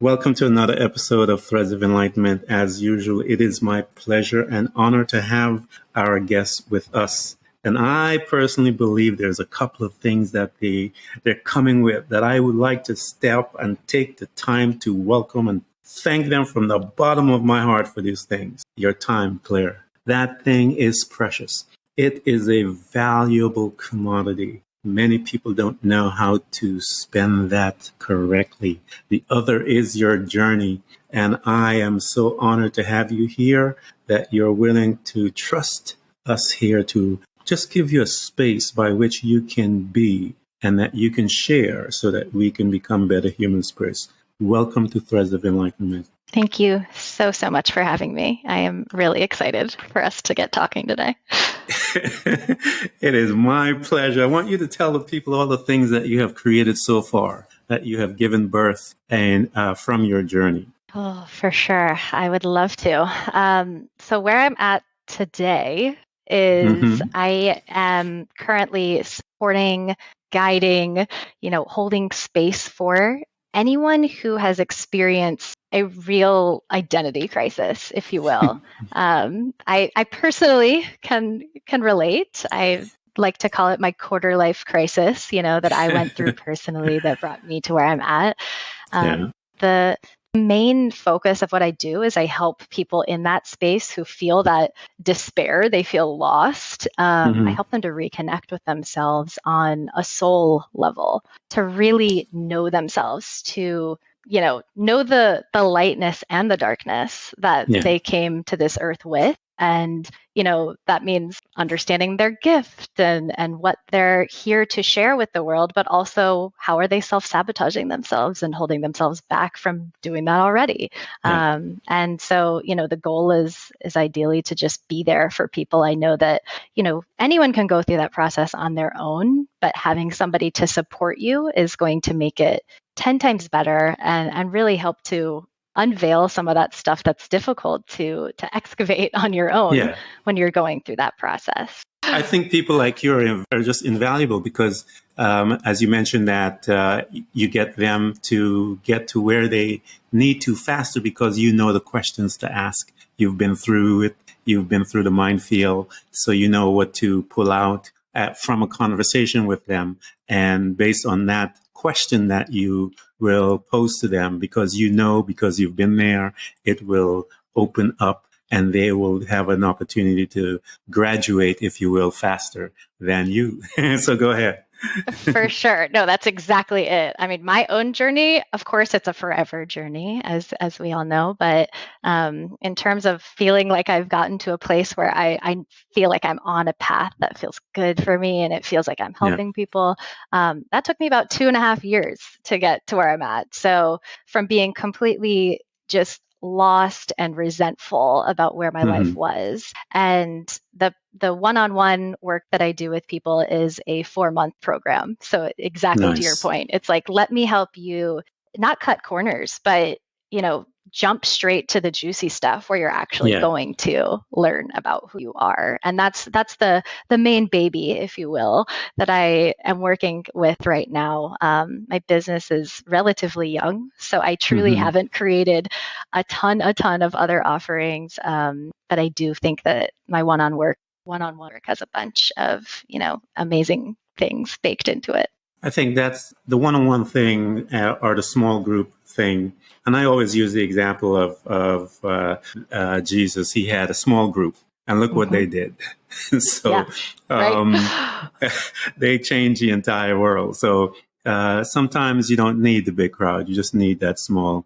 Welcome to another episode of Threads of Enlightenment. As usual, it is my pleasure and honor to have our guests with us. And I personally believe there's a couple of things that they're coming with that I would like to step and take the time to welcome and thank them from the bottom of my heart for these things. Your time, Claire. That thing is precious. It is a valuable commodity. Many people don't know how to spend that correctly. The other is your journey. And I am so honored to have you here, that you're willing to trust us here to just give you a space by which you can be and that you can share so that we can become better human spirits. Welcome to Threads of Enlightenment. Thank you so much for having me. I am really excited for us to get talking today. It is my pleasure. I want you to tell the people all the things that you have created so far, that you have given birth and from your journey. Oh, for sure. I would love to. So where I'm at today is I am currently supporting, guiding, holding space for anyone who has experienced a real identity crisis, if you will. I personally can relate. I like to call it my quarter life crisis, that I went through personally that brought me to where I'm at. The main focus of what I do is I help people in that space who feel that despair, they feel lost. I help them to reconnect with themselves on a soul level, to really know themselves, to know the lightness and the darkness that they came to this earth with. And, that means understanding their gift and what they're here to share with the world, but also how are they self-sabotaging themselves and holding themselves back from doing that already. And so, the goal is ideally to just be there for people. I know that, anyone can go through that process on their own, but having somebody to support you is going to make it 10 times better and really help to unveil some of that stuff that's difficult to excavate on your own when you're going through that process. I think people like you are just invaluable because, as you mentioned, that you get them to get to where they need to faster because you know the questions to ask. You've been through it. You've been through the minefield, so you know what to pull out from a conversation with them. And based on that question that you will pose to them, because because you've been there, it will open up and they will have an opportunity to graduate, if you will, faster than you. So go ahead. For sure. No, that's exactly it. I mean, my own journey, of course, it's a forever journey, as we all know. But in terms of feeling like I've gotten to a place where I feel like I'm on a path that feels good for me and it feels like I'm helping people, that took me about 2.5 years to get to where I'm at. So from being completely just lost and resentful about where my life was. And the one-on-one work that I do with people is a 4-month program. So exactly to your point, it's like, let me help you not cut corners, but, jump straight to the juicy stuff where you're actually going to learn about who you are. And that's the main baby, if you will, that I am working with right now. My business is relatively young, so I truly haven't created a ton of other offerings. But I do think that my one-on-one work has a bunch of, amazing things baked into it. I think that's the one-on-one thing or the small group thing. And I always use the example of Jesus. He had a small group and look what they did. So they changed the entire world. So sometimes you don't need the big crowd. You just need that small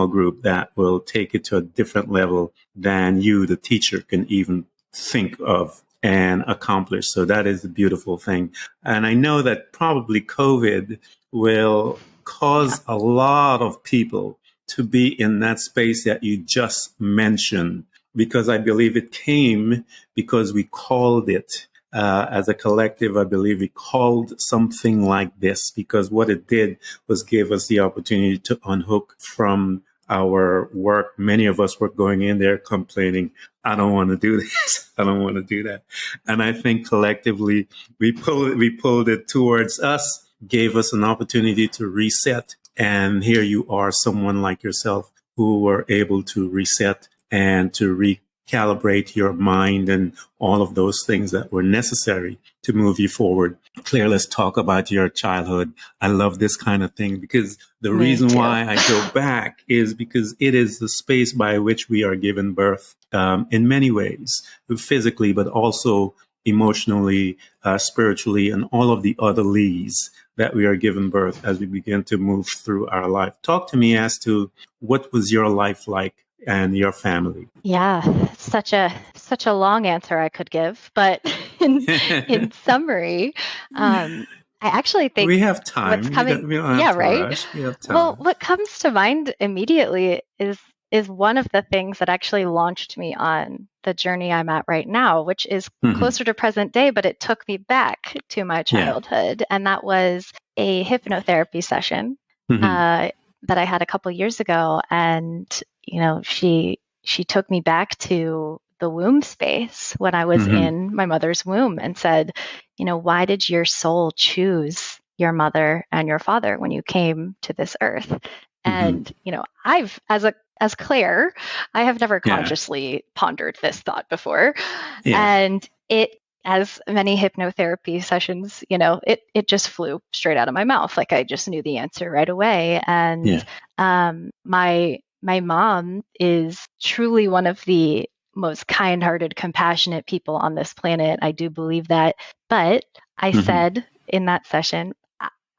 group that will take it to a different level than you, the teacher, can even think of and accomplish. So that is the beautiful thing. And I know that probably COVID will cause a lot of people to be in that space that you just mentioned, because I believe it came because we called it. As a collective, I believe we called something like this because what it did was give us the opportunity to unhook from our work. Many of us were going in there complaining, I don't want to do this. I don't want to do that. And I think collectively we pulled it towards us, gave us an opportunity to reset And here you are, someone like yourself who were able to reset and to recalibrate your mind and all of those things that were necessary to move you forward. Claire, let's talk about your childhood. I love this kind of thing because the Me reason too. why I go back is because it is the space by which we are given birth, in many ways, physically, but also emotionally, spiritually, and all of the other leads that we are given birth as we begin to move through our life. Talk to me as to what was your life like and your family. Yeah, such a long answer I could give, but in summary, I actually We think have what's time. coming, We don't have yeah, to right. rush. We have Well, time. what comes to mind immediately is one of the things that actually launched me on the journey I'm at right now, which is Mm-hmm. closer to present day, but it took me back to my Yeah. childhood, and that was a hypnotherapy session Mm-hmm. uh, that I had a couple years ago, and she took me back to the womb space when I was Mm-hmm. in my mother's womb and said, why did your soul choose your mother and your father when you came to this earth? Mm-hmm. And, I've, as Claire, I have never Yeah. consciously pondered this thought before. Yeah. And as many hypnotherapy sessions, it just flew straight out of my mouth. Like I just knew the answer right away. And Yeah. my mom is truly one of the most kind-hearted, compassionate people on this planet. I do believe that. But I Mm-hmm. said in that session,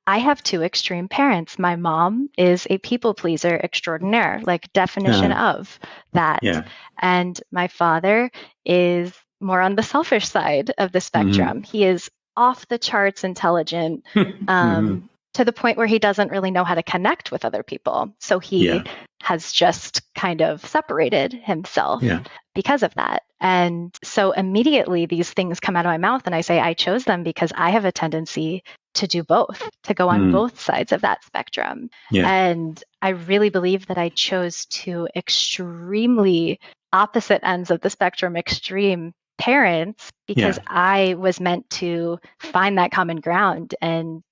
I have two extreme parents. My mom is a people pleaser extraordinaire, like definition Uh, of that. yeah. And my father is more on the selfish side of the Mm-hmm. spectrum. He is off the charts intelligent, Mm-hmm. to the point where he doesn't really know how to connect with other people. So he Yeah. has just kind of separated himself Yeah. because of that. And so immediately these things come out of my mouth, and I say, I chose them because I have a tendency to do both, to go on Mm. both sides of that spectrum. Yeah. And I really believe that I chose two extremely opposite ends of the spectrum, extreme parents, because Yeah. I was meant to find that common ground and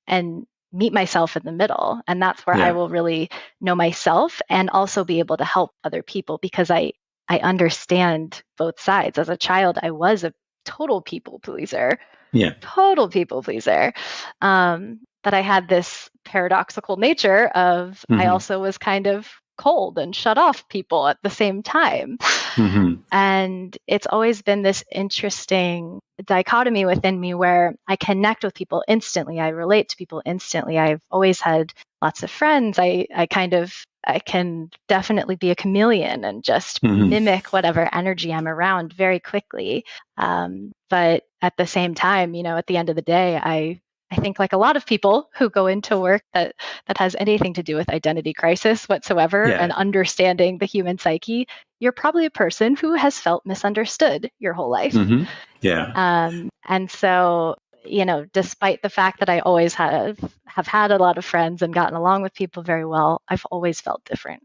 meet myself in the middle. And that's where I Yeah. will really know myself and also be able to help other people because I understand both sides. As a child, I was a total people pleaser, Yeah. total people pleaser. But I had this paradoxical nature of I Mm-hmm. also was kind of cold and shut off people at the same time. Mm-hmm. And it's always been this interesting dichotomy within me where I connect with people instantly. I relate to people instantly. I've always had lots of friends. I can definitely be a chameleon and just Mm-hmm. mimic whatever energy I'm around very quickly. But at the same time, at the end of the day, I think like a lot of people who go into work that has anything to do with identity crisis whatsoever and Yeah. understanding the human psyche, you're probably a person who has felt misunderstood your whole life. Mm-hmm. Yeah. And so, despite the fact that I always have had a lot of friends and gotten along with people very well, I've always felt different.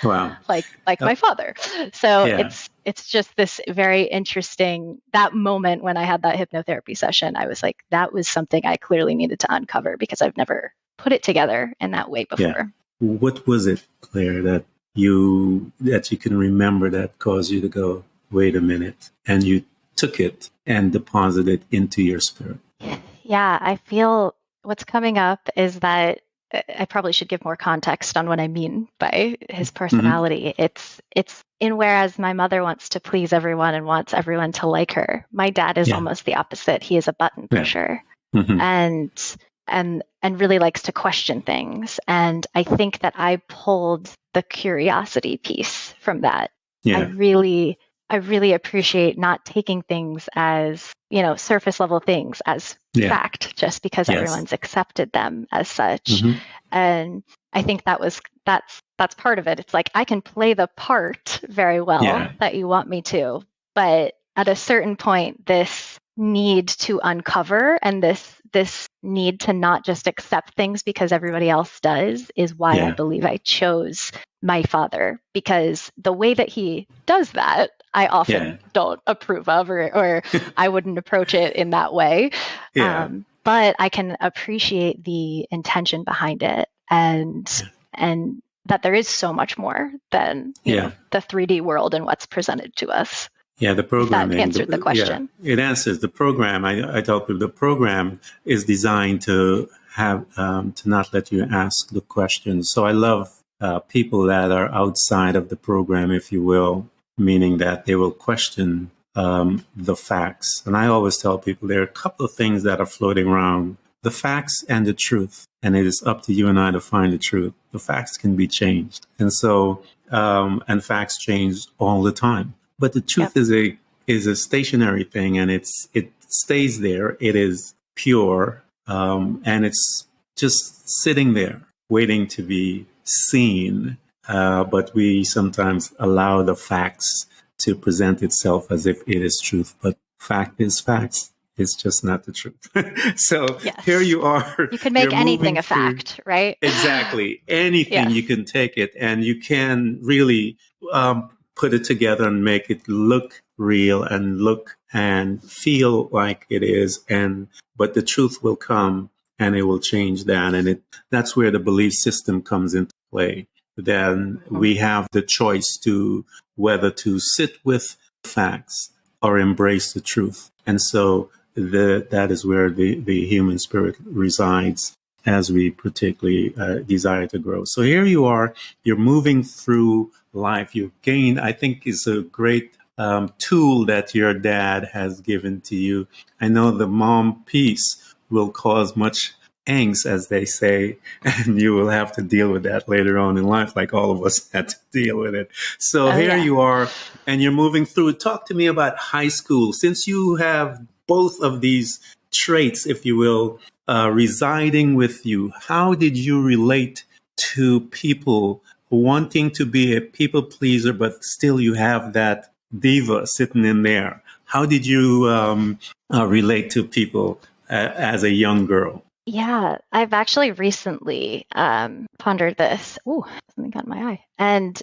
Wow. like Uh, my father. So yeah. it's just this very interesting that moment when I had that hypnotherapy session, I was like, that was something I clearly needed to uncover because I've never put it together in that way Yeah. before. What was it, Claire, that you can remember that caused you to go, wait a minute, and you took it and deposited it into your spirit? Yeah, I feel what's coming up is that I probably should give more context on what I mean by his Mm-hmm. personality. It's in whereas my mother wants to please everyone and wants everyone to like her, my dad is Yeah. almost the opposite. He is a button Yeah. pusher Mm-hmm. and and really likes to question things. And I think that I pulled the curiosity piece from that. I Yeah. really I really appreciate not taking things as, surface level things as Yeah. fact just because Yes. everyone's accepted them as such. Mm-hmm. And I think that's part of it. It's like I can play the part very well Yeah. that you want me to, but at a certain point this need to uncover and this need to not just accept things because everybody else does is why I Yeah. believe I chose my father, because the way that he does that I Yeah. often don't approve of, or I wouldn't approach it in that way. Yeah. But I can appreciate the intention behind it. and that there is so much more than the 3D world and what's presented to us. Yeah, the programming. If that answered the question. Yeah, it answers the program. I tell people the program is designed to have to not let you ask the questions. So I love people that are outside of the program, if you will, meaning that they will question the facts. And I always tell people there are a couple of things that are floating around: the facts and the truth. And it is up to you and I to find the truth. The facts can be changed, and so and facts change all the time. But the truth is a stationary thing, and it stays there. It is pure, and it's just sitting there, waiting to be seen. But we sometimes allow the facts to present itself as if it is truth. But fact is facts. It's just not the truth. So here you are. You can make anything a fact, right? Exactly. Anything, you can take it, and you can really put it together and make it look real and look and feel like it is. But the truth will come and it will change that. And that's where the belief system comes into play. Then we have the choice to whether to sit with facts or embrace the truth. And so that is where the human spirit resides as we particularly desire to grow. So here you are, you're moving through life. You've gained, I think is a great tool that your dad has given to you. I know the mom piece will cause much angst, as they say, and you will have to deal with that later on in life, like all of us had to deal with it. So here you are, and you're moving through. Talk to me about high school. Since you have both of these traits, if you will, residing with you, how did you relate to people wanting to be a people pleaser, but still you have that diva sitting in there? How did you relate to people as a young girl? Yeah, I've actually recently pondered this. Ooh, something got in my eye. And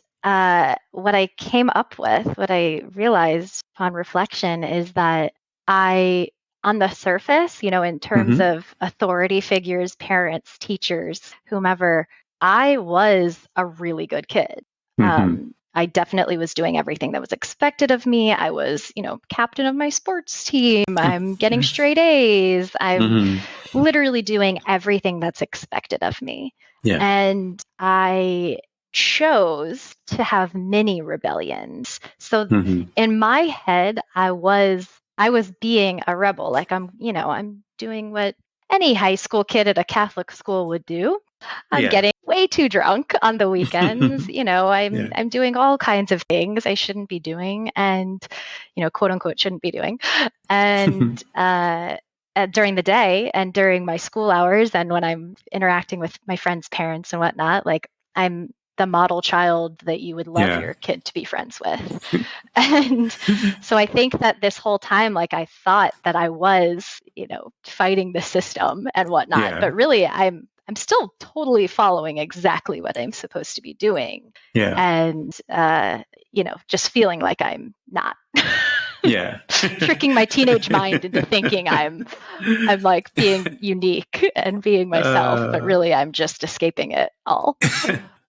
what I came up with, what I realized upon reflection is that on the surface, in terms of authority figures, parents, teachers, whomever, I was a really good kid. I definitely was doing everything that was expected of me. I was, captain of my sports team. I'm getting straight A's. I'm literally doing everything that's expected of me. Yeah. And I chose to have mini rebellions. So in my head, I was being a rebel. Like I'm doing what any high school kid at a Catholic school would do. I'm getting way too drunk on the weekends. I'm doing all kinds of things I shouldn't be doing and, quote unquote, shouldn't be doing. And during the day and during my school hours and when I'm interacting with my friends' parents and whatnot, like I'm the model child that you would love your kid to be friends with. And so I think that this whole time, like I thought that I was, fighting the system and whatnot, but really I'm still totally following exactly what I'm supposed to be doing. And, just feeling like I'm not. Tricking my teenage mind into thinking I'm like being unique and being myself, but really I'm just escaping it all.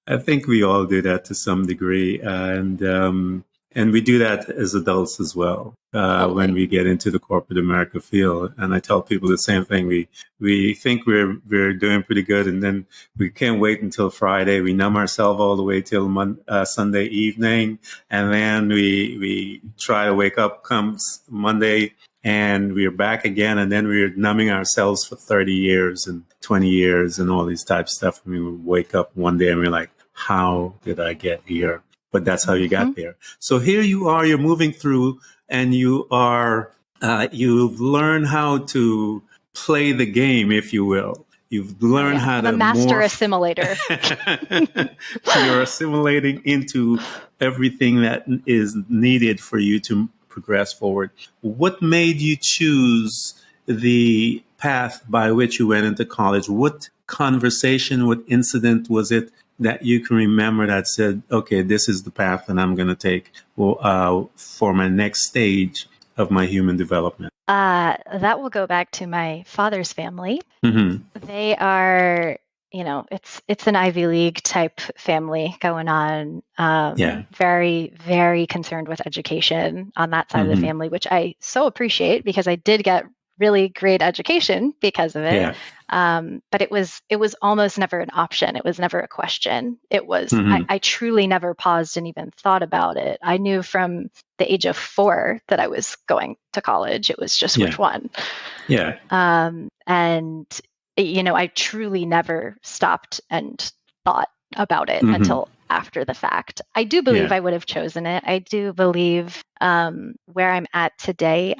I think we all do that to some degree, and we do that as adults as well. When we get into the corporate America field, and I tell people the same thing. We think we're doing pretty good, and then we can't wait until Friday. We numb ourselves all the way till Sunday evening, and then we try to wake up comes Monday, and we're back again, and then we're numbing ourselves for 30 years and 20 years and all these types of stuff. And we wake up one day and we're like, how did I get here? But that's how you got there. So here you are, you're moving through, and you've learned how to play the game, if you will. You've learned how to master assimilator. You're assimilating into everything that is needed for you to progress forward. What made you choose the path by which you went into college? What conversation, what incident was it that you can remember that said, okay, this is the path that I'm going to take for my next stage of my human development? That will go back to my father's family. They are it's an Ivy League type family going on. Yeah. Very, very concerned with education on that side of the Mm-hmm. family, which I so appreciate because I did get really great education because of it. Yeah. But it was almost never an option. It was never a question. Mm-hmm. I truly never paused and even thought about it. I knew from the age of 4 that I was going to college. It was just Yeah. which one. Yeah. And I truly never stopped and thought about it Mm-hmm. until after the fact. I do believe Yeah. I would have chosen it. I do believe where I'm at today,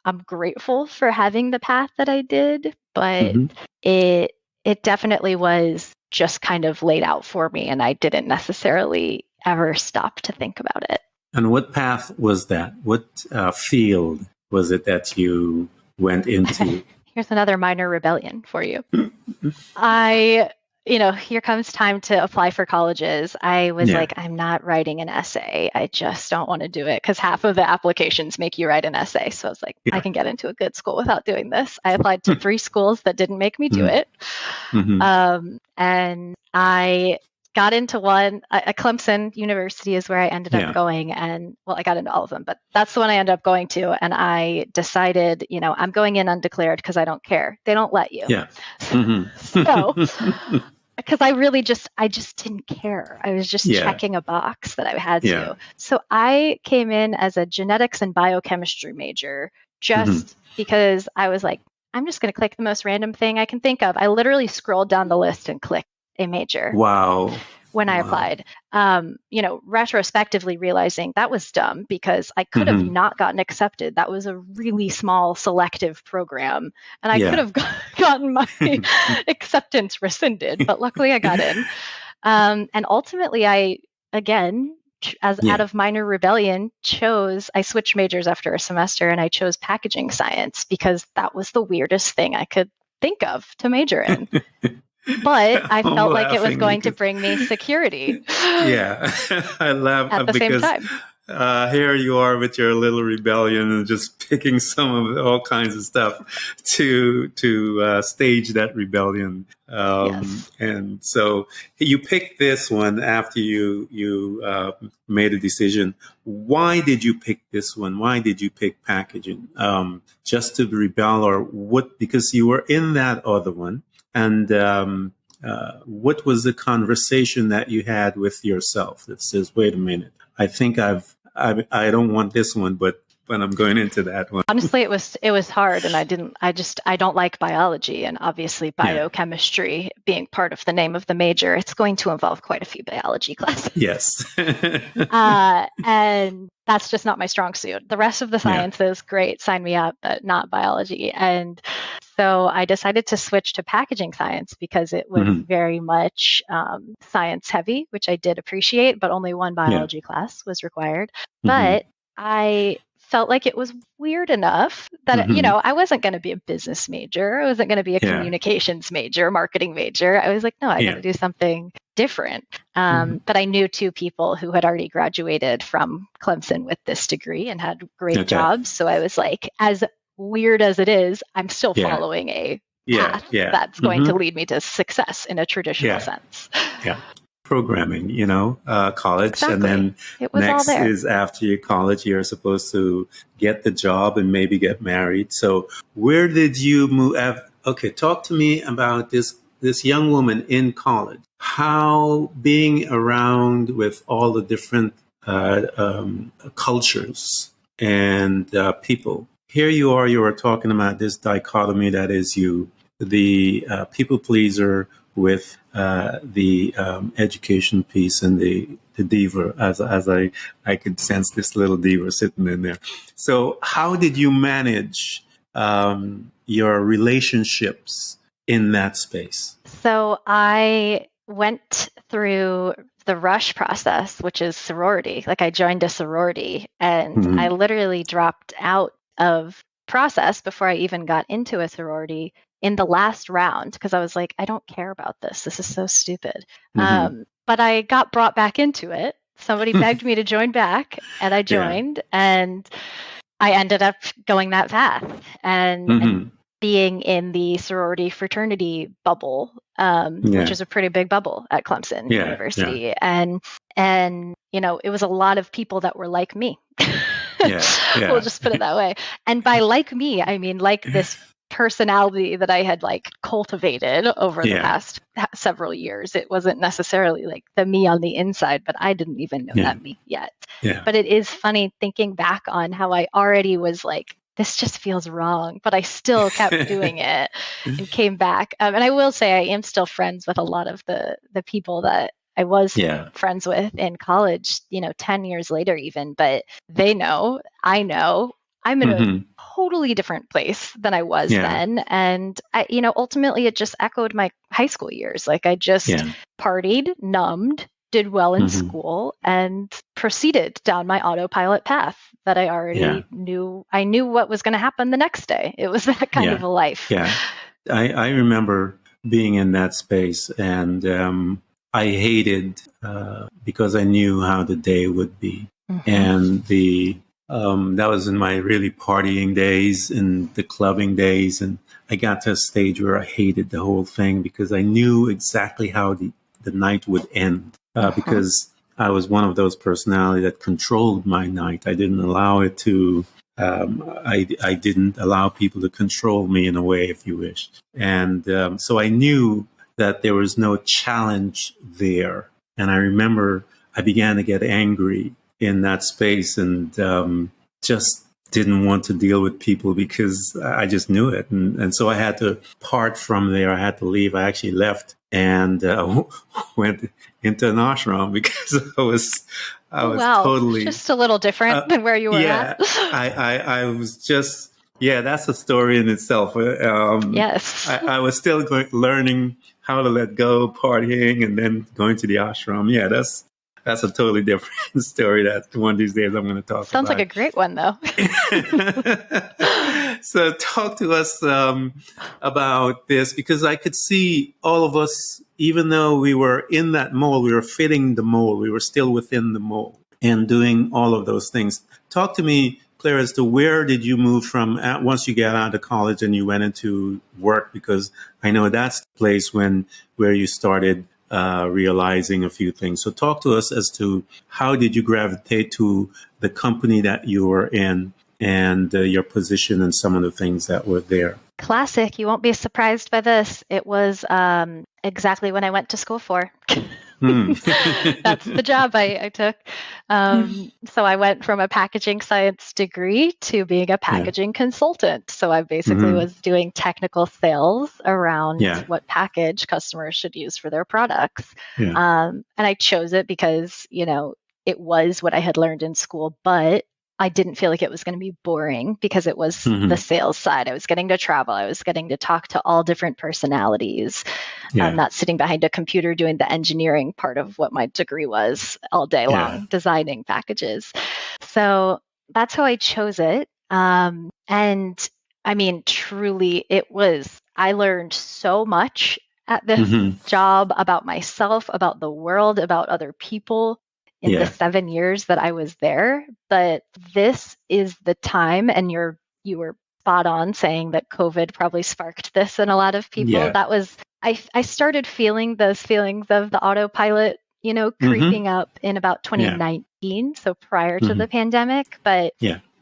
I'm grateful for having the path that I did, but Mm-hmm. it definitely was just kind of laid out for me, and I didn't necessarily ever stop to think about it. And what path was that? What field was it that you went into? Here's another minor rebellion for you. Here comes time to apply for colleges. I was Yeah. like, I'm not writing an essay. I just don't want to do it because half of the applications make you write an essay. So I was like, I Yeah. can get into a good school without doing this. I applied to 3 schools that didn't make me do Mm-hmm. it. Mm-hmm. And I got into one, Clemson University is where I ended up Yeah. going. And well, I got into all of them, but that's the one I ended up going to. And I decided, I'm going in undeclared because I don't care. They don't let you. Yeah. Mm-hmm. So, because I just didn't care. I was just Yeah. checking a box that I had Yeah. to. So I came in as a genetics and biochemistry major Mm-hmm. just because I was like, I'm just going to click the most random thing I can think of. I literally scrolled down the list and clicked a major Wow. when I Wow. applied. Retrospectively realizing that was dumb because I could have Mm-hmm. not gotten accepted. That was a really small selective program, and I could Yeah. have gotten my acceptance rescinded. But luckily, I got in. And ultimately, I again, out Yeah. of minor rebellion, I switched majors after a semester, and I chose packaging science because that was the weirdest thing I could think of to major in. But I I'm felt like it was laughing going to because bring me security yeah, I at laugh the same because time. here you are with your little rebellion and just picking some of all kinds of stuff to stage that rebellion. Yes. And so you picked this one after you made a decision. Why did you pick this one? Why did you pick packaging? Just to rebel, or what? Because you were in that other one, and what was the conversation that you had with yourself that says, wait a minute, I think I don't want this one, but I'm going into that one. Honestly, it was hard, and I don't like biology, and obviously Yeah. biochemistry being part of the name of the major, it's going to involve quite a few biology classes. Yes. And that's just not my strong suit. The rest of the Yeah. sciences, great, sign me up, but not biology. And so I decided to switch to packaging science because it was Mm-hmm. very much science heavy, which I did appreciate, but only one Yeah. biology class was required. Mm-hmm. But I felt like it was weird enough that, Mm-hmm. I wasn't going to be a business major. I wasn't going to be a Yeah. communications major, marketing major. I was like, no, I got Yeah. to do something different. Mm-hmm. But I knew 2 people who had already graduated from Clemson with this degree and had great Okay. jobs. So I was like, as weird as it is, I'm still Yeah. following a Yeah. path Yeah. that's going Mm-hmm. to lead me to success in a traditional Yeah. sense. Yeah. Programming, college. Exactly. And then It was all next there. is after your college, you're supposed to get the job and maybe get married. So where did you move? Okay. Talk to me about this young woman in college, how being around with all the different cultures and people. Here you are, you are talking about this dichotomy that is you, the people pleaser with the education piece and the diva, as I could sense this little diva sitting in there. So how did you manage your relationships in that space? So I went through the rush process, which is sorority. Like I joined a sorority and I Mm-hmm. literally dropped out of process before I even got into a sorority in the last round because I was like, I don't care about this. This is so stupid. Mm-hmm. But I got brought back into it. Somebody begged me to join back and I Yeah. joined and I ended up going that path and Mm-hmm. being in the sorority fraternity bubble which is a pretty big bubble at Clemson University. And it was a lot of people that were like me. We'll just put it that way. And by like me, I mean like this personality that I had like cultivated over the past several years. It wasn't necessarily like the me on the inside, but I didn't even know that me yet. But it is funny thinking back on how I already was like, this just feels wrong, but I still kept doing it and came back. And I will say I am still friends with a lot of the people that I was friends with in college, 10 years later even, but they know, I know, I'm in a totally different place than I was then. And I, ultimately it just echoed my high school years. Like I just partied, numbed, did well in school, and proceeded down my autopilot path that I already knew. I knew what was going to happen the next day. It was that kind of a life. I remember being in that space, and I hated because I knew how the day would be. And that was in my really partying days and the clubbing days. And I got to a stage where I hated the whole thing because I knew exactly how the night would end. Because I was one of those personalities that controlled my night. I didn't allow it to, I didn't allow people to control me in a way, if you wish. And so I knew that there was no challenge there. And I remember I began to get angry in that space and just didn't want to deal with people because I just knew it. And so I had to part from there. I had to leave. I actually left and went into an ashram because I was totally just a little different than where you were at. I was just, that's a story in itself. Yes. I was still learning how to let go, partying, and then going to the ashram. Yeah, that's a totally different story that one of these days I'm going to talk about. Sounds like a great one, though. So talk to us about this, because I could see all of us, even though we were in that mold, we were fitting the mold, we were still within the mold and doing all of those things. Talk to me, Claire, as to where did you move from once you got out of college and you went into work? Because I know that's the place where you started realizing a few things. So talk to us as to how did you gravitate to the company that you were in and your position and some of the things that were there. Classic. You won't be surprised by this. It was exactly when I went to school for. That's the job I took. So I went from a packaging science degree to being a packaging consultant. So I basically was doing technical sales around what package customers should use for their products. And I chose it because, it was what I had learned in school, but I didn't feel like it was going to be boring because it was the sales side. I was getting to travel. I was getting to talk to all different personalities. I'm not sitting behind a computer doing the engineering part of what my degree was all day long, designing packages. So that's how I chose it. And I mean, truly, I learned so much at this job about myself, about the world, about other people. In the 7 years that I was there, but this is the time, and you were spot on saying that COVID probably sparked this in a lot of people. That was, I started feeling those feelings of the autopilot, creeping up in about 2019, so prior to the pandemic, but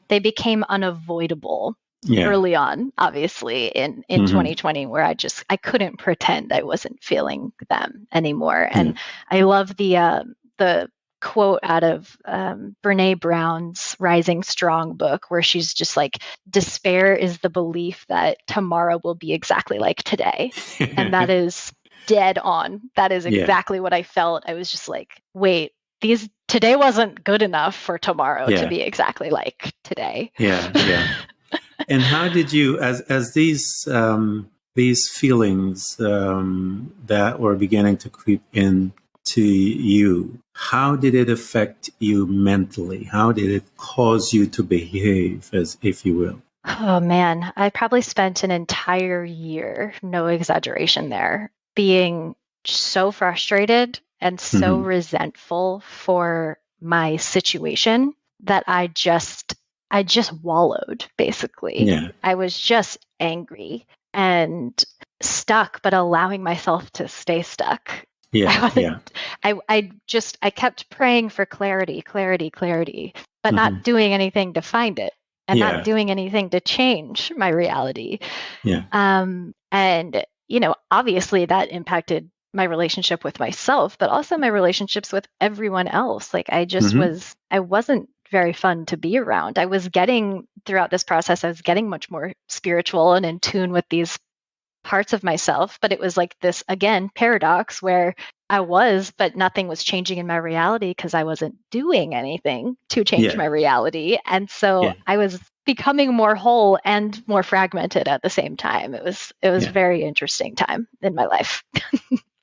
they became unavoidable early on, obviously in 2020, where I couldn't pretend I wasn't feeling them anymore. And I love the quote out of Brene Brown's Rising Strong book, where she's just like, despair is the belief that tomorrow will be exactly like today. And that is dead on. That is exactly what I felt. I was just like, wait, today wasn't good enough for tomorrow to be exactly like today. And how did you, as these feelings that were beginning to creep in to you, how did it affect you mentally? How did it cause you to behave, as if you will? Oh man, I probably spent an entire year, no exaggeration there, being so frustrated and so resentful for my situation that I just wallowed, basically. I was just angry. and stuck, but allowing myself to stay stuck. Yeah. Yeah. I kept praying for clarity, clarity, clarity, but Mm-hmm. not doing anything to find it and not Yeah. doing anything to change my reality. Yeah. And, obviously that impacted my relationship with myself, but also my relationships with everyone else. Like Mm-hmm. I wasn't very fun to be around. Throughout this process, I was getting much more spiritual and in tune with these parts of myself, but it was like this, again, paradox where I was, but nothing was changing in my reality because I wasn't doing anything to change Yeah. my reality. And so Yeah. I was becoming more whole and more fragmented at the same time. It was a Yeah. very interesting time in my life.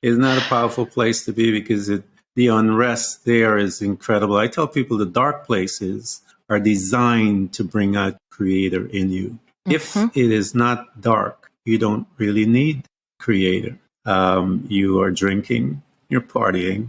Isn't that a powerful place to be? Because the unrest there is incredible. I tell people the dark places are designed to bring out creator in you. If Mm-hmm. it is not dark, you don't really need creator. You are drinking, you're partying,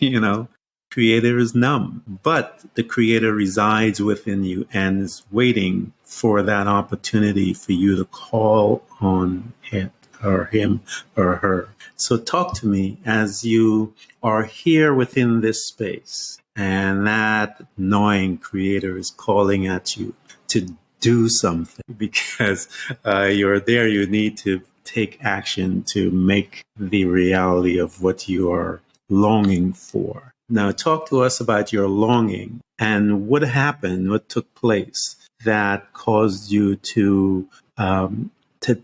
you know, creator is numb, but the creator resides within you and is waiting for that opportunity for you to call on it or him or her. So talk to me as you are here within this space and that knowing creator is calling at you to do something because you're there. You need to take action to make the reality of what you are longing for. Now, talk to us about your longing and what happened, what took place that caused you to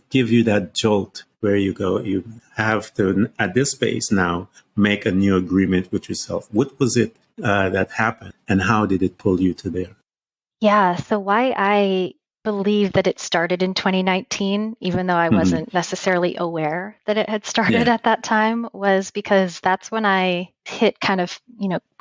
give you that jolt where you go, you have to, at this space now, make a new agreement with yourself. What was it that happened and how did it pull you to there? Yeah. So why I believe that it started in 2019, even though I Mm-hmm. wasn't necessarily aware that it had started Yeah. at that time, was because that's when I hit kind of,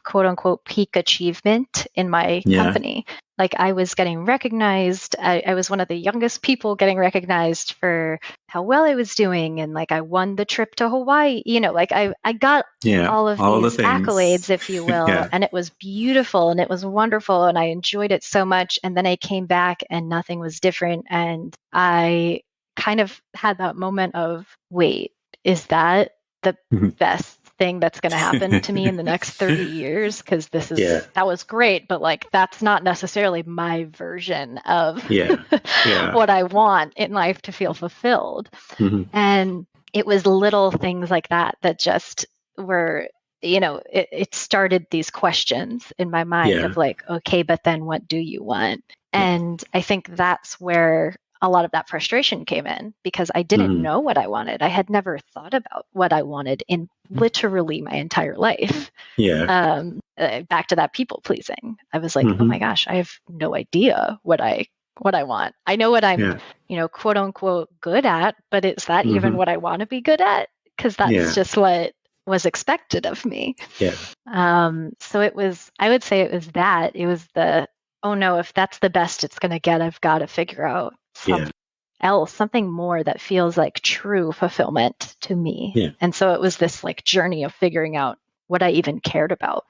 quote unquote, peak achievement in my Yeah. company. Like I was getting recognized. I was one of the youngest people getting recognized for how well I was doing. And like I won the trip to Hawaii, like I got Yeah. all of All the these things. accolades, if you will. Yeah. And it was beautiful and it was wonderful. And I enjoyed it so much. And then I came back and nothing was different. And I kind of had that moment of, wait, is that the best thing that's going to happen to me in the next 30 years? Because Yeah. that was great, but like that's not necessarily my version of Yeah. Yeah. what I want in life to feel fulfilled. Mm-hmm. And it was little things like that that just were, it started these questions in my mind Yeah. of like, okay, but then what do you want? Yeah. And I think that's where a lot of that frustration came in because I didn't Mm-hmm. know what I wanted. I had never thought about what I wanted in literally my entire life. Yeah. Back to that people pleasing. I was like, oh Mm-hmm. my gosh, I have no idea what I want. I know what I'm, Yeah. quote unquote good at, but is that even Mm-hmm. what I want to be good at? Because that's Yeah. just what was expected of me. Yeah. So I would say it was that. It was oh no, if that's the best it's going to get, I've got to figure out Yeah. something else, something more that feels like true fulfillment to me. Yeah. And so it was this like journey of figuring out what I even cared about.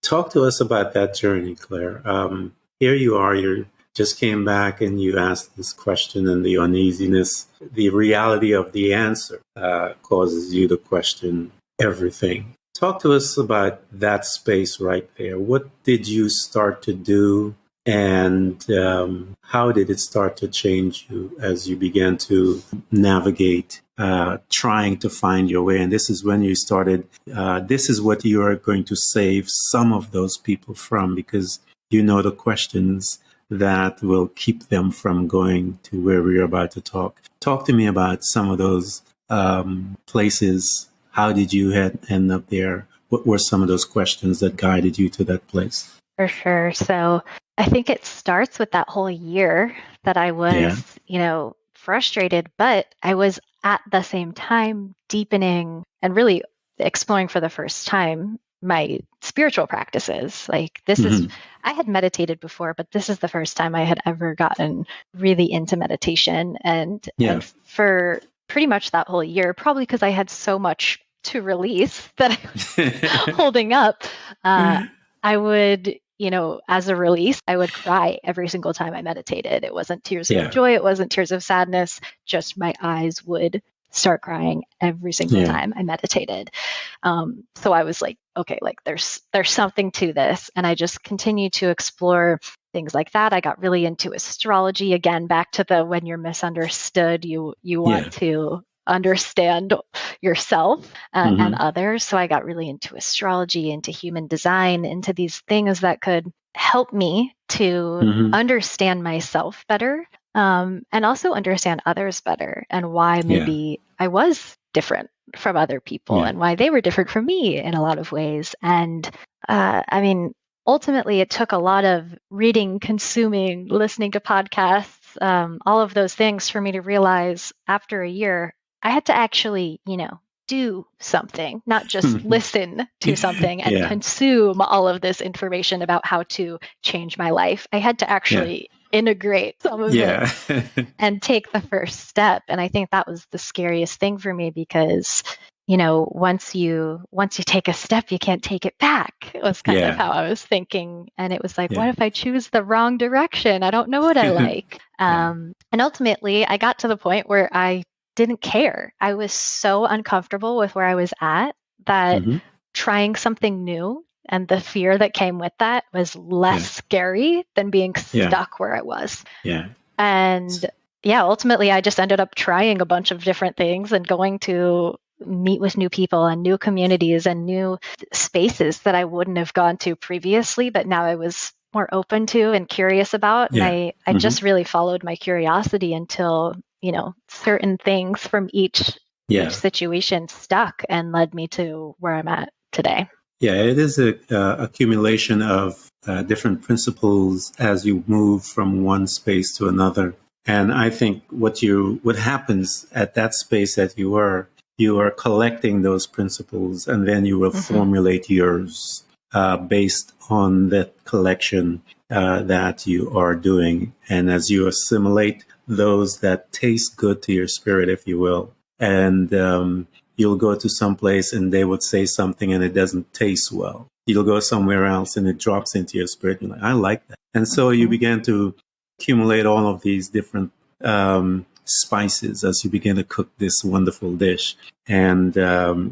Talk to us about that journey, Claire. Here you are, you just came back and you asked this question, and the uneasiness, the reality of the answer causes you to question everything. Talk to us about that space right there. What did you start to do, and how did it start to change you as you began to navigate, trying to find your way? And this is when you started, this is what you are going to save some of those people from, because you know the questions that will keep them from going to where we're about to talk. Talk to me about some of those places. How did you end up there? What were some of those questions that guided you to that place? For sure. So I think it starts with that whole year that I Yeah. was, frustrated, but I was at the same time deepening and really exploring for the first time my spiritual practices. Mm-hmm. I had meditated before, but this is the first time I had ever gotten really into meditation. And Yeah. for pretty much that whole year, probably because I had so much to release that I was holding up, I would, as a release, I would cry every single time I meditated. It wasn't tears of Yeah. joy. It wasn't tears of sadness. Just my eyes would start crying every single Yeah. time I meditated. So I was like, okay, like there's something to this. And I just continued to explore things like that. I got really into astrology again, back to the when you're misunderstood, you Yeah. want to understand yourself and others. So I got really into astrology, into human design, into these things that could help me to understand myself better, and also understand others better, and why Yeah. maybe I was different from other people Yeah. and why they were different from me in a lot of ways. And I mean, ultimately, it took a lot of reading, consuming, listening to podcasts, all of those things for me to realize after a year, I had to actually, do something, not just listen to something and Yeah. consume all of this information about how to change my life. I had to Yeah. actually integrate some of it Yeah. and take the first step. And I think that was the scariest thing for me because, once you take a step, you can't take it back. It was kind of Yeah. how I was thinking. And it was like, what Yeah. if I choose the wrong direction? I don't know what I like. Yeah. And ultimately, I got to the point where I didn't care. I was so uncomfortable with where I was at that hmm trying something new and the fear that came with that was less Yeah. scary than being Yeah. stuck where I was. Yeah. And yeah, ultimately, I just ended up trying a bunch of different things and going to meet with new people and new communities and new spaces that I wouldn't have gone to previously, but now I was more open to and curious about. And Yeah. I just really followed my curiosity until, certain things from each Yeah. situation stuck and led me to where I'm at today. Yeah, it is a accumulation of different principles as you move from one space to another. And I think what happens at that space that you are collecting those principles, and then you will formulate yours based on that collection that you are doing. And as you assimilate those that taste good to your spirit, if you will, and you'll go to some place and they would say something and it doesn't taste well. You'll go somewhere else and it drops into your spirit. You're like, I like that. And so you began to accumulate all of these different spices as you begin to cook this wonderful dish. And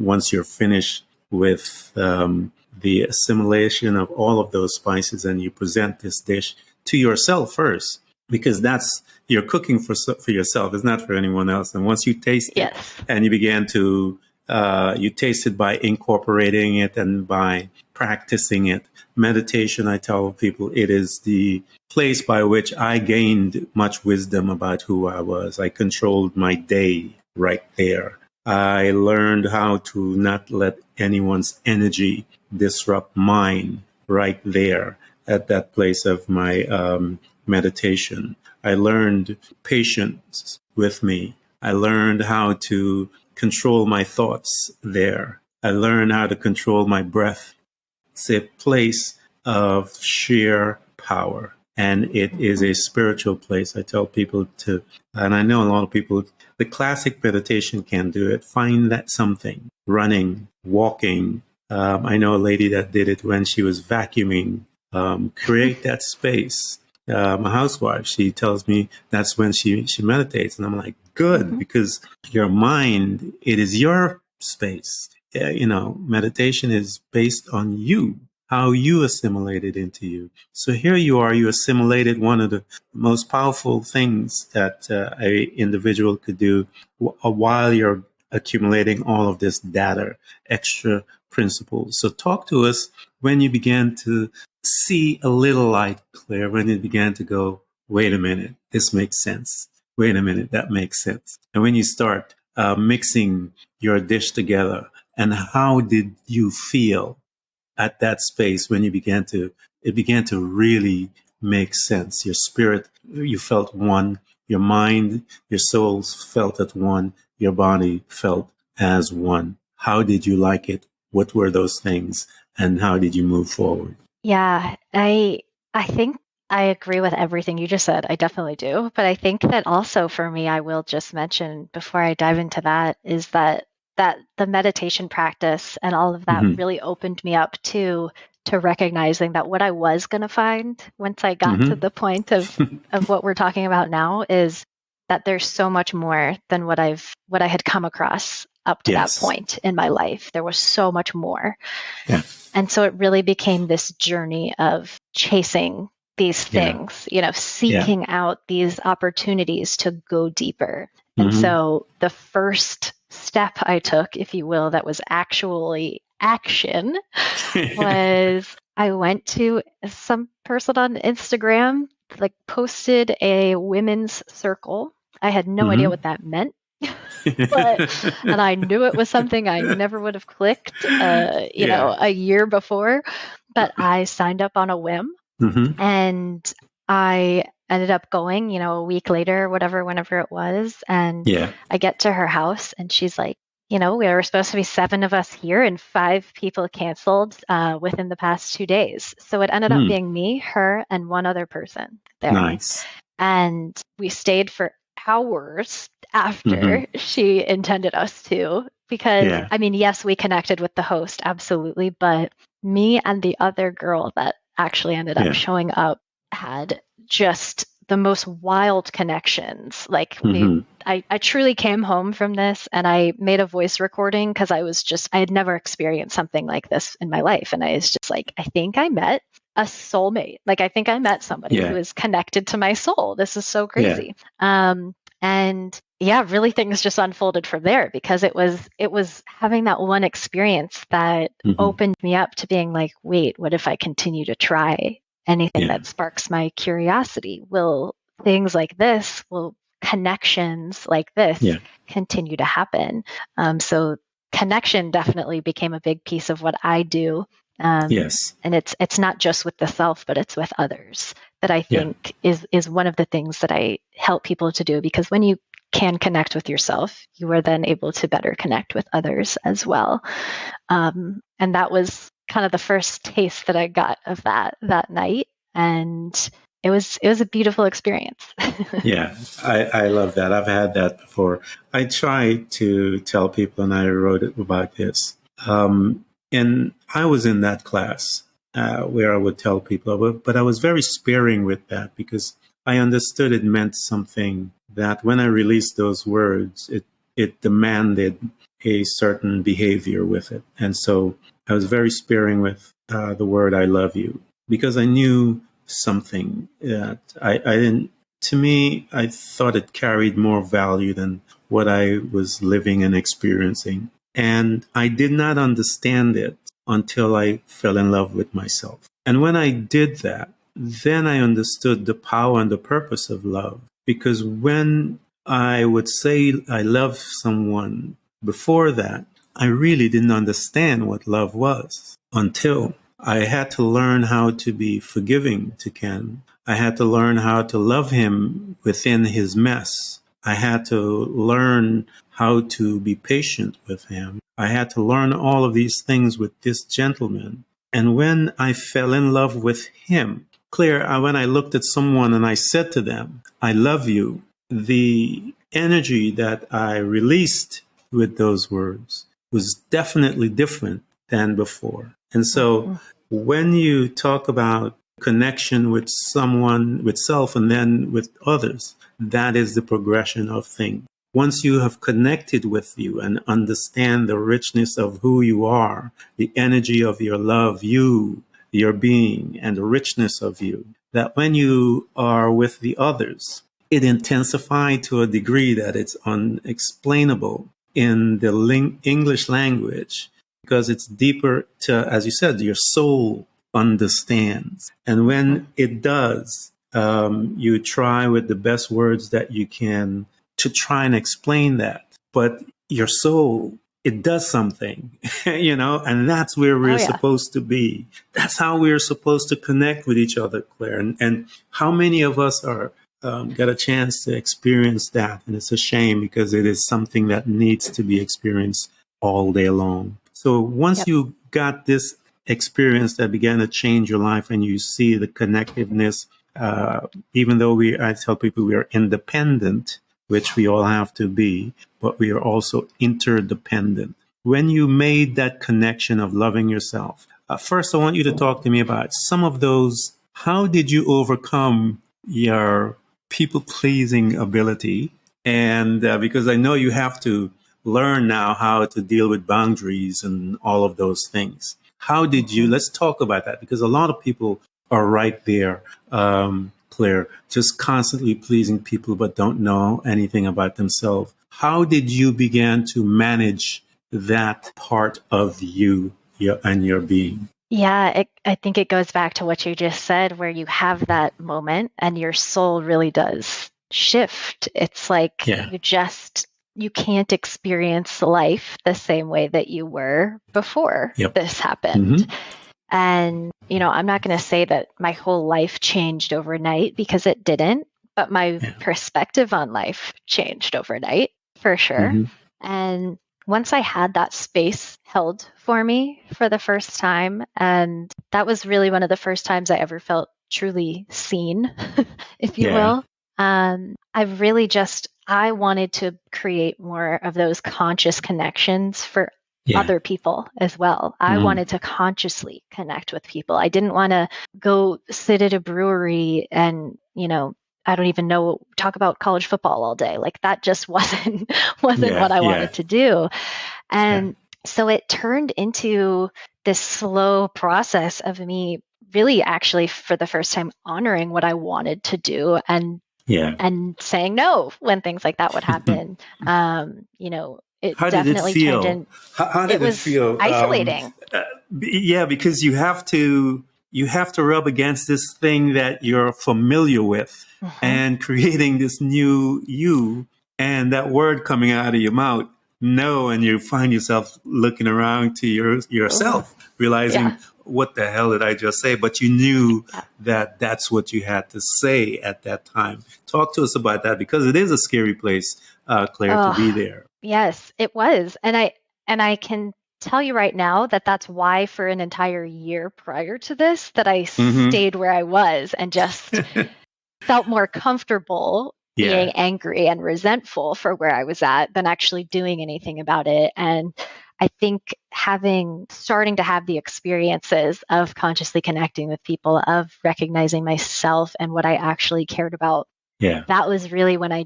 once you're finished with the assimilation of all of those spices and you present this dish to yourself first, because that's you're cooking for yourself. It's not for anyone else. And once you taste it, Yes. and you began to you taste it by incorporating it and by practicing it. Meditation, I tell people, it is the place by which I gained much wisdom about who I was. I controlled my day right there. I learned how to not let anyone's energy disrupt mine right there at that place of my meditation. I learned patience with me. I learned how to control my thoughts there. I learned how to control my breath. It's a place of sheer power. And it is a spiritual place. I tell people to, and I know a lot of people, the classic meditation can do it. Find that something, running, walking. I know a lady that did it when she was vacuuming. Create that space. My housewife, she tells me that's when she meditates. And I'm like, good, because your mind, it is your space. Meditation is based on you, how you assimilate it into you. So here you are, you assimilated one of the most powerful things that a individual could do while you're accumulating all of this data, extra principles. So talk to us when you began to see a little light, Claire, when it began to go, wait a minute, this makes sense. Wait a minute, that makes sense. And when you start mixing your dish together, and how did you feel at that space when it began to really make sense? Your spirit, you felt one, your mind, your souls felt at one, your body felt as one. How did you like it? What were those things? And how did you move forward? Yeah, I think I agree with everything you just said. I definitely do. But I think that also for me, I will just mention before I dive into that is that the meditation practice and all of that Mm-hmm. really opened me up to to recognizing that what I was going to find once I got to the point of what we're talking about now is that there's so much more than what I had come across up to that point in my life. There was so much more. Yeah. And so it really became this journey of chasing these things, seeking out these opportunities to go deeper. And so the first step I took, if you will, that was actually action was I went to some person on Instagram, like posted a women's circle. I had no idea what that meant. And I knew it was something I never would have clicked, a year before, but I signed up on a whim, and I ended up going, a week later, whenever it was. And I get to her house and she's like, we were supposed to be 7 of us here and 5 people canceled within the past 2 days. So it ended up being me, her, and one other person there. Nice. And we stayed for hours after she intended us to, because yes, we connected with the host, absolutely, but me and the other girl that actually ended up showing up had just the most wild connections. Like I truly came home from this and I made a voice recording because I had never experienced something like this in my life. And I was just like, I think I met a soulmate. Like, I think I met somebody who is connected to my soul. This is so crazy. And really things just unfolded from there, because it was having that one experience that opened me up to being like, wait, what if I continue to try anything that sparks my curiosity? Will things like this, will connections like this continue to happen? So connection definitely became a big piece of what I do. And it's not just with the self, but it's with others that I think is one of the things that I help people to do, because when you can connect with yourself, you are then able to better connect with others as well. And that was kind of the first taste that I got of that night. And it was a beautiful experience. I love that. I've had that before. I try to tell people, and I wrote about this. And I was in that class where I would tell people, but I was very sparing with that, because I understood it meant something that when I released those words, it demanded a certain behavior with it. And so I was very sparing with the word I love you, because I knew something that I didn't, to me, I thought it carried more value than what I was living and experiencing. And I did not understand it until I fell in love with myself. And when I did that, then I understood the power and the purpose of love. Because when I would say I love someone before that, I really didn't understand what love was until I had to learn how to be forgiving to Ken. I had to learn how to love him within his mess. I had to learn how to be patient with him. I had to learn all of these things with this gentleman. And when I fell in love with him, Claire, when I looked at someone and I said to them, I love you, the energy that I released with those words was definitely different than before. And so when you talk about connection with someone, with self, and then with others, that is the progression of things. Once you have connected with you and understand the richness of who you are, the energy of your love, your being, and the richness of you, that when you are with the others, it intensifies to a degree that it's unexplainable in the English language, because it's deeper to, as you said, your soul understands. And when it does, you try with the best words that you can to try and explain that. But your soul, it does something, and that's where we're supposed to be. That's how we're supposed to connect with each other, Claire. And how many of us are got a chance to experience that? And it's a shame, because it is something that needs to be experienced all day long. So once you got this experience that began to change your life, and you see the connectiveness, even though I tell people we are independent, which we all have to be, but we are also interdependent. When you made that connection of loving yourself, First, I want you to talk to me about some of those. How did you overcome your people pleasing ability? And because I know you have to learn now how to deal with boundaries and all of those things. How did you, Mhm. let's talk about that because a lot of people are right there, Claire, just constantly pleasing people but don't know anything about themselves. How did you begin to manage that part of you and your being? Yeah, I think it goes back to what you just said, where you have that moment and your soul really does shift. It's like Yeah. you can't experience life the same way that you were before Yep. this happened. Mm-hmm. And, I'm not going to say that my whole life changed overnight because it didn't, but my Yeah. perspective on life changed overnight for sure. Mm-hmm. And once I had that space held for me for the first time, and that was really one of the first times I ever felt truly seen, if you Yeah. will. I wanted to create more of those conscious connections for Yeah. other people as well. I Mm-hmm. wanted to consciously connect with people. I didn't want to go sit at a brewery and, I don't even know, talk about college football all day. Like that just wasn't Yeah. what I Yeah. wanted to do. Yeah. And so it turned into this slow process of me really actually for the first time honoring what I wanted to do Yeah. and saying no when things like that would happen. It How did it definitely turned feel? in. How It did it was feel? isolating. Yeah, because you have to rub against this thing that you're familiar with, Hmm. and creating this new you, and that word coming out of your mouth, no, and you find yourself looking around to Oh, yourself, realizing yeah. what the hell did I just say? But you knew Yeah. that that's what you had to say at that time. Talk to us about that because it is a scary place, Claire, to be Oh, there. yes, it was. And I can tell you right now that that's why for an entire year prior to this that I Mm-hmm. stayed where I was and just felt more comfortable being Yeah. angry and resentful for where I was at than actually doing anything about it. And I think starting to have the experiences of consciously connecting with people, of recognizing myself and what I actually cared about, Yeah. that was really when I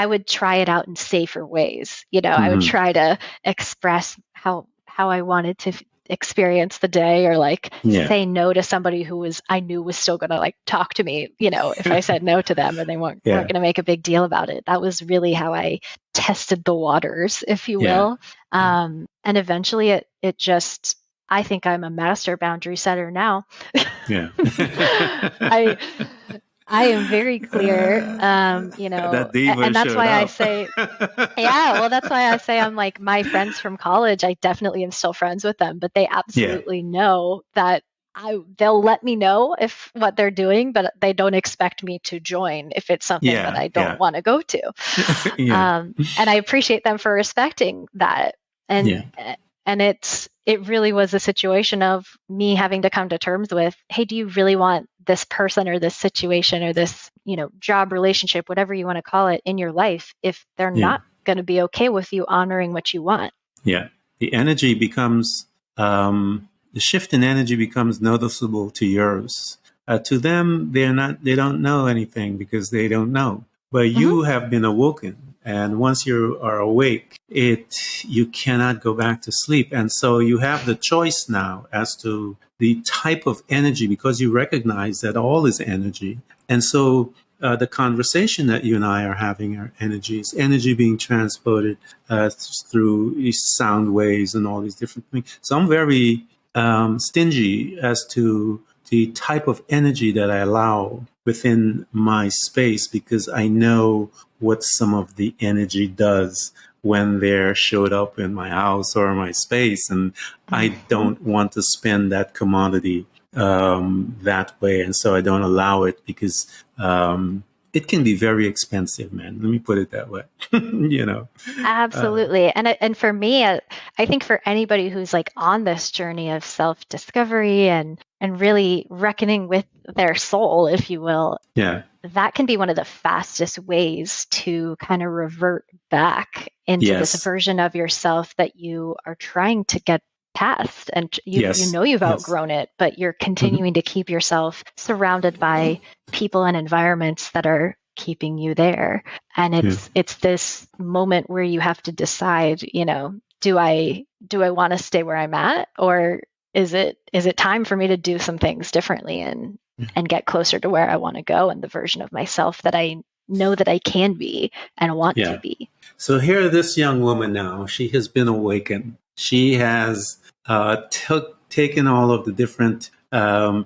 would try it out in safer ways. I would Mm-hmm. try to express how I wanted to experience the day, or like Yeah. say no to somebody I knew was still going to like talk to me, if I said no to them and they weren't Yeah. going to make a big deal about it. That was really how I tested the waters, if you Yeah. will. Yeah. And eventually it just, I think I'm a master boundary setter now. Yeah. I I am very clear, That diva and that's showed why I up. say, yeah, well, that's why I say I'm like my friends from college. I definitely am still friends with them, but they Yeah. absolutely know that they'll let me know if what they're doing, but they don't expect me to join if it's something that Yeah. I don't Yeah. want to go to. Yeah. And I appreciate them for respecting that. And Yeah. it really was a situation of me having to come to terms with, hey, do you really want this person or this situation or this, job, relationship, whatever you want to call it, in your life if they're Yeah. not going to be okay with you honoring what you want? Yeah. The energy becomes, the shift in energy becomes noticeable to yours. To them, they don't know anything because they don't know. But Hmm. you have been awoken. And once you are awake, you cannot go back to sleep. And so you have the choice now as to the type of energy because you recognize that all is energy. And so the conversation that you and I are having are energies, energy being transported through these sound waves and all these different things. So I'm very stingy as to the type of energy that I allow within my space because I know what some of the energy does when they're showed up in my house or my space. And I Hmm. don't want to spend that commodity that way. And so I don't allow it because it can be very expensive, man. Let me put it that way. you know. Absolutely. And for me, I think for anybody who's like on this journey of self-discovery and really reckoning with their soul, if you will, Yeah. that can be one of the fastest ways to kind of revert back into this Yes. version of yourself that you are trying to get past and you Yes. know you've Yes. outgrown it, but you're Hmm. continuing to keep yourself surrounded by people and environments that are keeping you there. And Yeah. it's this moment where you have to decide, do I want to stay where I'm at, or is it time for me to do some things differently and get closer to where I want to go and the version of myself that I know that I can be and want to Yeah. be. So here, this young woman now, she has been awakened. She has taken all of the different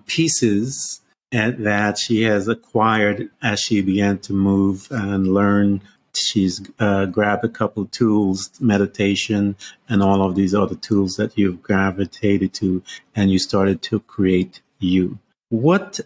pieces that she has acquired as she began to move and learn. She's grabbed a couple of tools, meditation, and all of these other tools that you've gravitated to, and you started to create you. What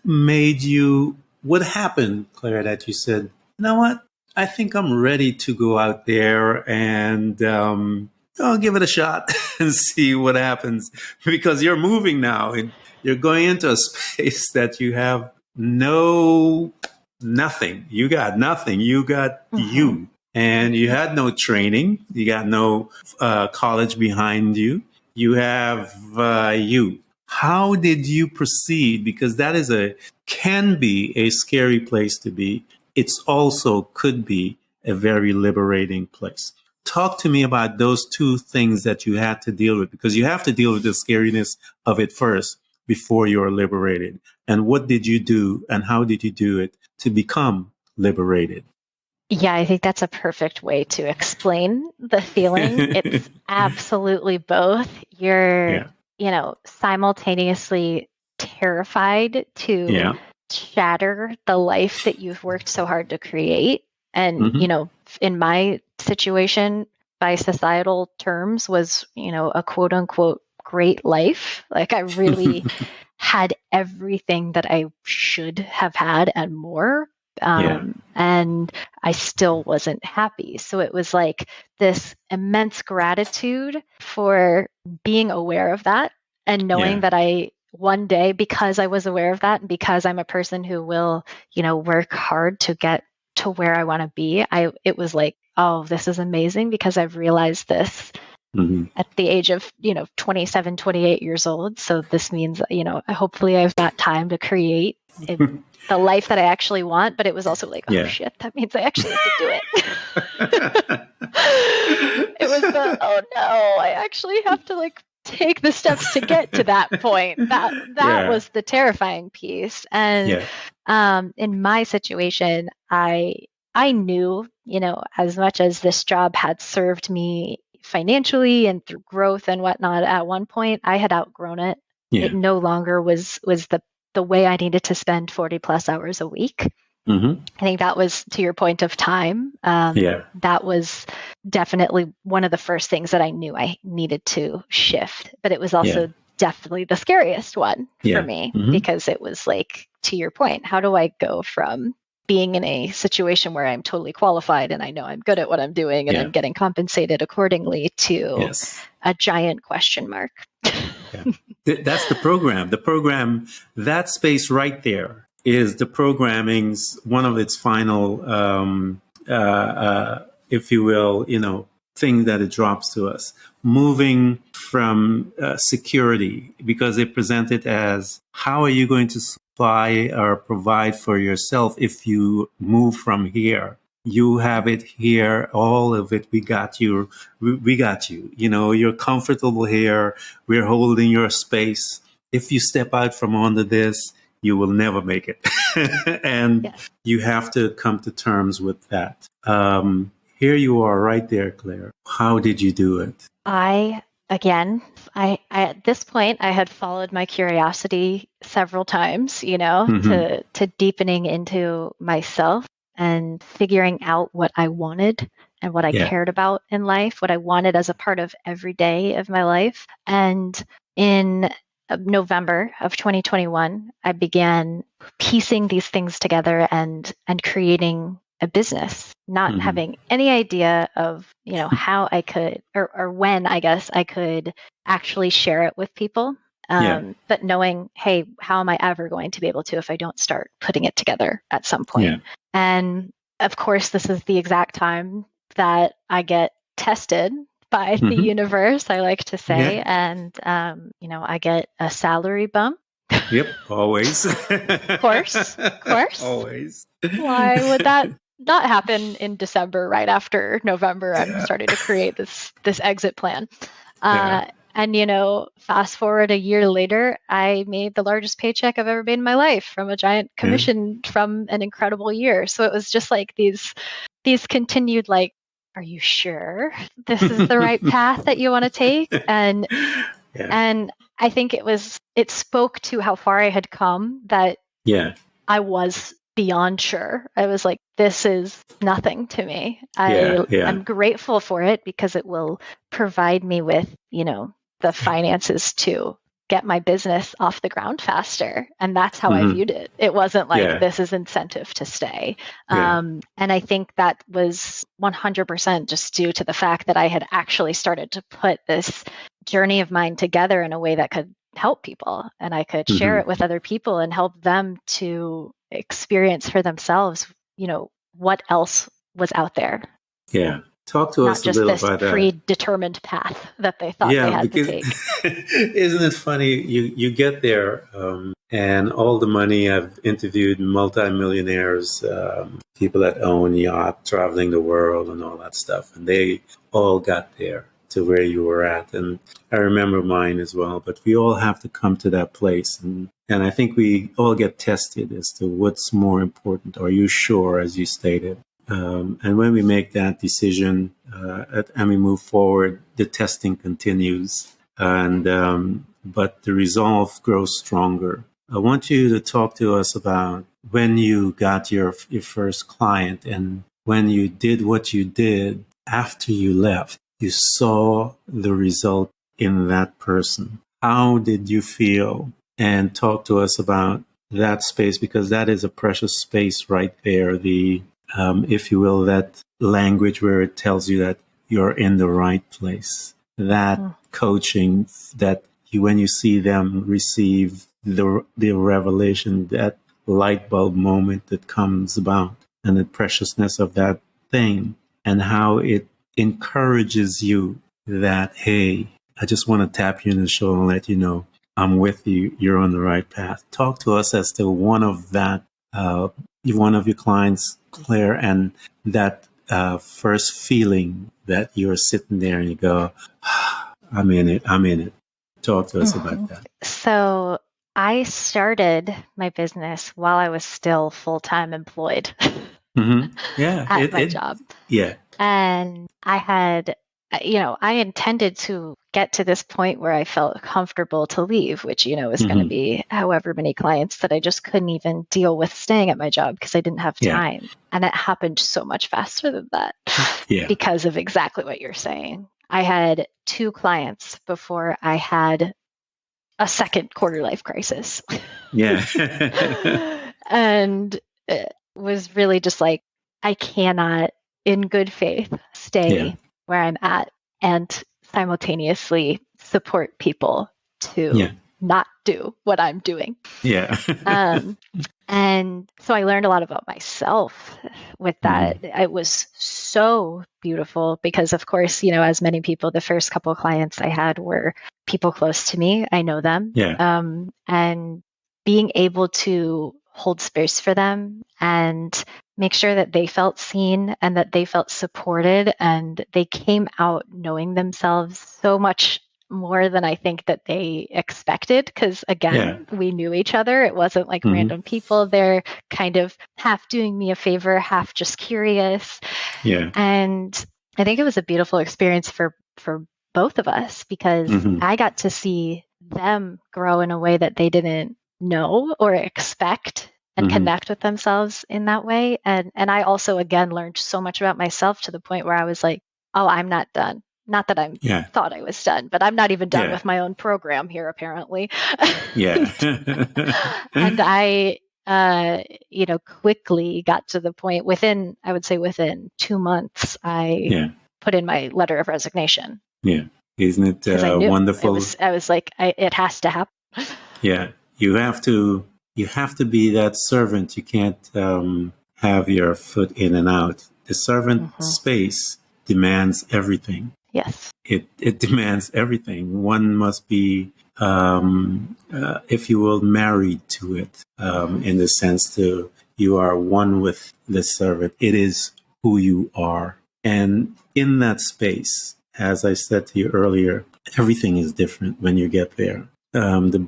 happened, Claire, that you said, you know what? I think I'm ready to go out there and I'll give it a shot and see what happens because you're moving now and you're going into a space that you have nothing. You got nothing. You got Mm-hmm. you. And you had no training. You got no college behind you. You have you. How did you proceed? Because can be a scary place to be. It's also could be a very liberating place. Talk to me about those two things that you had to deal with, because you have to deal with the scariness of it first before you're liberated. And what did you do and how did you do it to become liberated? Yeah, I think that's a perfect way to explain the feeling. It's absolutely both. You're, Yeah. simultaneously terrified to Yeah. shatter the life that you've worked so hard to create. And, Mm-hmm. in my situation, by societal terms, was, a quote unquote great life. Like I really had everything that I should have had and more. Yeah. And I still wasn't happy. So it was like this immense gratitude for being aware of that and knowing Yeah. that one day, because I was aware of that and because I'm a person who will, work hard to get to where I want to be, it was like, oh, this is amazing because I've realized this Mm-hmm. at the age of 27, 28 years old. So this means hopefully I've got time to create the life that I actually want. But it was also like, oh Yeah. shit, that means I actually have to do it. It was oh no, I actually have to like take the steps to get to that point. That Yeah. was the terrifying piece. And Yeah. in my situation, I knew, as much as this job had served me financially and through growth and whatnot, at one point I had outgrown it. It Yeah. no longer was the way I needed to spend 40 plus hours a week. Mm-hmm. I think that was, to your point of time, Yeah. that was definitely one of the first things that I knew I needed to shift. But it was Yeah. also definitely the scariest one for Yeah. me Mm-hmm. because it was like, to your point, how do I go from being in a situation where I'm totally qualified and I know I'm good at what I'm doing and I'm Yeah. getting compensated accordingly to Yes. a giant question mark? Yeah. That's the program. The program, that space right there is the programming's one of its final, if you will, thing that it drops to us. Moving from security, because it presents it as how are you going to supply or provide for yourself if you move from here? You have it here, all of it. We got you. We got you. You're comfortable here. We're holding your space. If you step out from under this, you will never make it. And Yes. you have to come to terms with that. Here you are right there, Claire. How did you do it? Again, at this point I had followed my curiosity several times, Mm-hmm. to deepening into myself and figuring out what I wanted and what I Yeah. cared about in life, what I wanted as a part of every day of my life. And in November of 2021, I began piecing these things together and creating a business, not Mm-hmm. having any idea of, how I could or when I guess I could actually share it with people. Yeah. But knowing, hey, how am I ever going to be able to if I don't start putting it together at some Yeah. point? And of course, this is the exact time that I get tested by the Mm-hmm. universe, I like to say. Yeah. And, I get a salary bump. Yep. Always. Of course. Always. Why would that not happen in December, right after November? I'm Yeah. starting to create this exit plan. Yeah. And, fast forward a year later, I made the largest paycheck I've ever made in my life from a giant Yeah. commission from an incredible year. So it was just like these continued, like, are you sure this is the right path that you want to take? And Yeah. I think it spoke to how far I had come, that Yeah. I was beyond sure. I was like, this is nothing to me. Yeah. Yeah. I'm grateful for it because it will provide me with, the finances to get my business off the ground faster. And that's how I Mm-hmm. viewed it. It wasn't like, Yeah. this is incentive to stay. Yeah. And I think that was 100% just due to the fact that I had actually started to put this journey of mine together in a way that could help people, and I could share Mm-hmm. it with other people and help them to experience for themselves, what else was out there, Yeah. Talk to not us a just little this about that. predetermined path that they thought they Yeah, had to because take. isn't it funny? You get there, and all the money. I've interviewed multimillionaires, people that own yacht, traveling the world, and all that stuff, and they all got there to where you were at. And I remember mine as well. But we all have to come to that place, and I think we all get tested as to what's more important. Are you sure, as you stated? And when we make that decision and we move forward, the testing continues, and but the resolve grows stronger. I want you to talk to us about when you got your first client and when you did what you did after you left. You saw the result in that person. How did you feel? And talk to us about that space, because that is a precious space right there. If you will, that language where it tells you that you're in the right place. That coaching, that when you see them receive the revelation, that light bulb moment that comes about, and the preciousness of that thing, and how it encourages you that, hey, I just want to tap you in the shoulder and let you know I'm with you. You're on the right path. Talk to us as to one of your clients, Claire, and that first feeling that you're sitting there and you go, I'm in it. I'm in it. Talk to us about that. So I started my business while I was still full-time employed Mm-hmm. Yeah. at my job. Yeah. And I had, I intended to get to this point where I felt comfortable to leave, which, is going to Mm-hmm. be however many clients that I just couldn't even deal with staying at my job because I didn't have Yeah. time. And it happened so much faster than that Yeah. because of exactly what you're saying. I had 2 clients before I had a second quarter life crisis. Yeah. And it was really just like, I cannot, in good faith, stay Yeah. where I'm at and simultaneously support people to Yeah. not do what I'm doing. Yeah. And so I learned a lot about myself with that. Mm-hmm. It was so beautiful because, of course, as many people, the first couple of clients I had were people close to me. I know them. Yeah. And being able to hold space for them and make sure that they felt seen and that they felt supported and they came out knowing themselves so much more than I think that they expected. Because Yeah. again, we knew each other. It wasn't like Mm-hmm. random people. They're kind of half doing me a favor, half just curious. Yeah. And I think it was a beautiful experience for both of us because Mm-hmm. I got to see them grow in a way that they didn't know or expect and Mm-hmm. connect with themselves in that way. And I also again learned so much about myself to the point where I was like, oh, I'm not done. Not that I Yeah. thought I was done, but I'm not even done Yeah. with my own program here, apparently. Yeah. And I, quickly got to the point I would say within 2 months, I Yeah. put in my letter of resignation. Yeah. Isn't it Because I knew wonderful? I was like, it has to happen. Yeah. You have to be that servant. You can't have your foot in and out. The servant space demands everything. Yes. It demands everything. One must be, if you will, married to it, in the sense to you are one with the servant. It is who you are. And in that space, as I said to you earlier, everything is different when you get there. The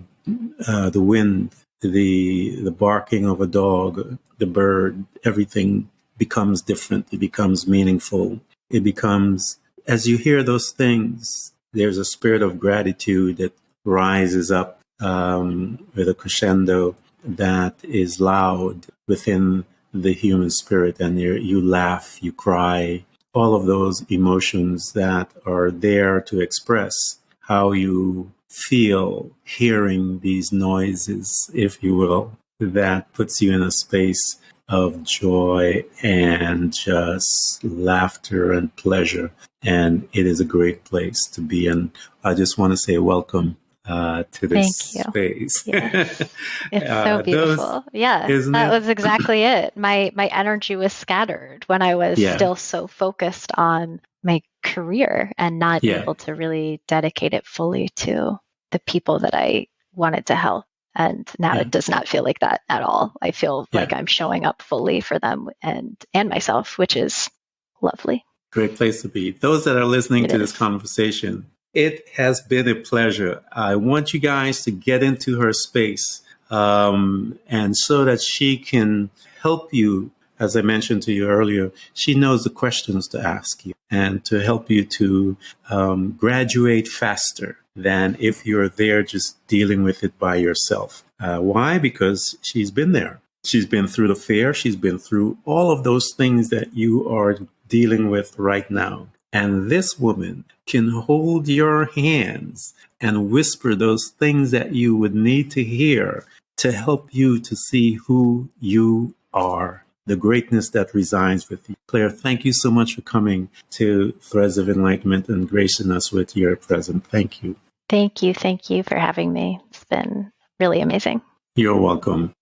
wind, the barking of a dog, the bird, everything becomes different. It becomes meaningful. It becomes, as you hear those things, there's a spirit of gratitude that rises up, with a crescendo that is loud within the human spirit, and you laugh, you cry, all of those emotions that are there to express how you feel hearing these noises, if you will, that puts you in a space of joy and just laughter and pleasure. And it is a great place to be. And I just want to say welcome to this Thank you. space. Yes. It's so beautiful. Yeah, isn't that it? was exactly it. My energy was scattered when I was Yeah, still so focused on my career and not yeah, able to really dedicate it fully to the people that I wanted to help. And now yeah, it does not feel like that at all. I feel yeah. like I'm showing up fully for them and myself, which is lovely. Great place to be. Those that are listening It to this is. conversation, it has been a pleasure. I want you guys to get into her space, and so that she can help you. As I mentioned to you earlier, she knows the questions to ask you and to help you to graduate faster than if you're there just dealing with it by yourself. Why? Because she's been there. She's been through the fair. She's been through all of those things that you are dealing with right now. And this woman can hold your hands and whisper those things that you would need to hear to help you to see who you are, the greatness that resides with you. Claire, thank you so much for coming to Threads of Enlightenment and gracing us with your presence. Thank you. Thank you. Thank you for having me. It's been really amazing. You're welcome.